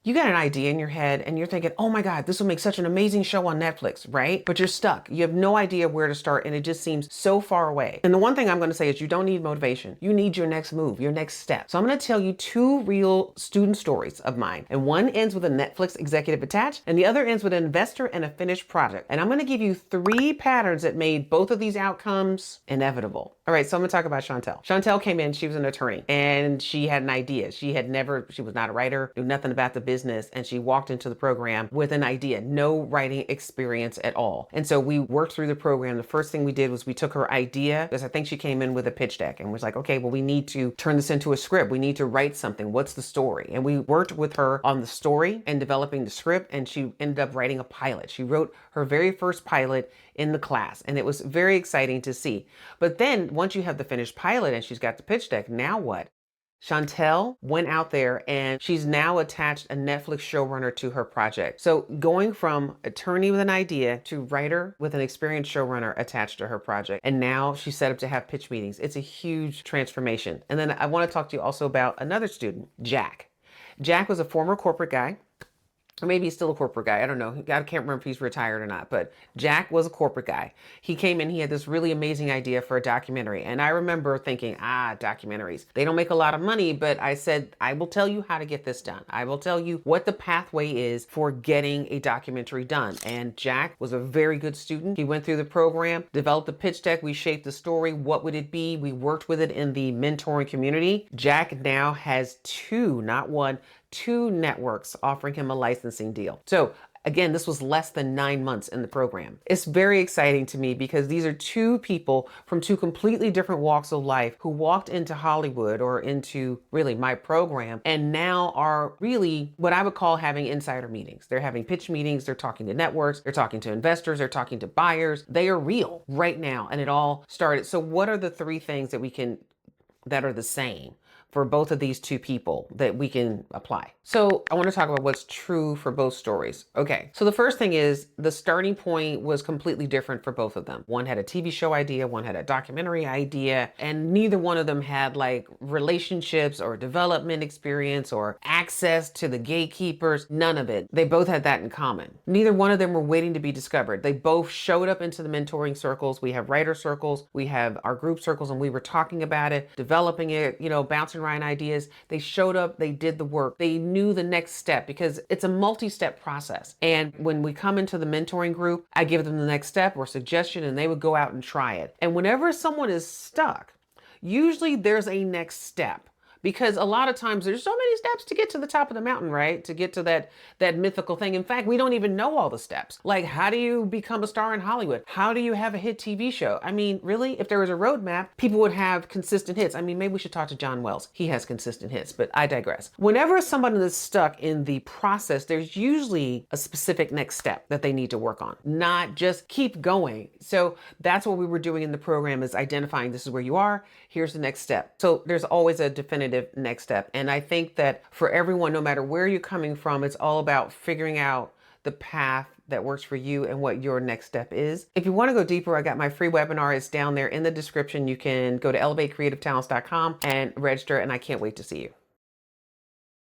You got an idea in your head and you're thinking, oh my God, this will make such an amazing show on Netflix, right? But you're stuck. You have no idea where to start and it just seems so far away. And the one thing I'm going to say is you don't need motivation. You need your next move, your next step. So I'm going to tell you two real student stories of mine. And one ends with a Netflix executive attached and the other ends with an investor and a finished project. And I'm going to give you three patterns that made both of these outcomes inevitable. All right, so I'm gonna talk about Chantel. Chantel came in, she was an attorney and she had an idea. She was not a writer, knew nothing about the business, and she walked into the program with an idea, no writing experience at all. And so we worked through the program. The first thing we did was we took her idea, because I think she came in with a pitch deck and was like, okay, well, we need to turn this into a script. We need to write something. What's the story? And we worked with her on the story and developing the script, and she ended up writing a pilot. She wrote her very first pilot in the class, and it was very exciting to see. But then once you have the finished pilot and she's got the pitch deck, now what? Chantel went out there and she's now attached a Netflix showrunner to her project. So going from attorney with an idea to writer with an experienced showrunner attached to her project. And now she's set up to have pitch meetings. It's a huge transformation. And then I want to talk to you also about another student, Jack. Jack was a former corporate guy. Or maybe he's still a corporate guy. I don't know. I can't remember if he's retired or not, but Jack was a corporate guy. He came in, he had this really amazing idea for a documentary. And I remember thinking, documentaries, they don't make a lot of money, but I said, I will tell you how to get this done. I will tell you what the pathway is for getting a documentary done. And Jack was a very good student. He went through the program, developed the pitch deck. We shaped the story. What would it be? We worked with it in the mentoring community. Jack now has two, not one, two networks offering him a licensing deal. So again, this was less than 9 months in the program. It's very exciting to me because these are two people from two completely different walks of life who walked into Hollywood or into really my program and now are really what I would call having insider meetings. They're having pitch meetings. They're talking to networks. They're talking to investors. They're talking to buyers. They are real right now. And it all started. So what are the three things that are the same for both of these two people that we can apply? So I want to talk about what's true for both stories. Okay, so the first thing is the starting point was completely different for both of them. One had a TV show idea, one had a documentary idea, and neither one of them had like relationships or development experience or access to the gatekeepers, none of it. They both had that in common. Neither one of them were waiting to be discovered. They both showed up into the mentoring circles. We have writer circles, we have our group circles, and we were talking about it, developing it, bouncing around ideas. They showed up, they did the work. They knew the next step because it's a multi-step process. And when we come into the mentoring group, I give them the next step or suggestion and they would go out and try it. And whenever someone is stuck, usually there's a next step. Because a lot of times there's so many steps to get to the top of the mountain, right? To get to that mythical thing. In fact, we don't even know all the steps. Like, how do you become a star in Hollywood? How do you have a hit TV show? I mean, really, if there was a roadmap, people would have consistent hits. I mean, maybe we should talk to John Wells. He has consistent hits, but I digress. Whenever someone is stuck in the process, there's usually a specific next step that they need to work on, not just keep going. So that's what we were doing in the program, is identifying this is where you are, here's the next step. So there's always a definitive next step. And I think that for everyone, no matter where you're coming from, it's all about figuring out the path that works for you and what your next step is. If you want to go deeper, I got my free webinar. It's down there in the description. You can go to elevatecreativetalents.com and register, and I can't wait to see you.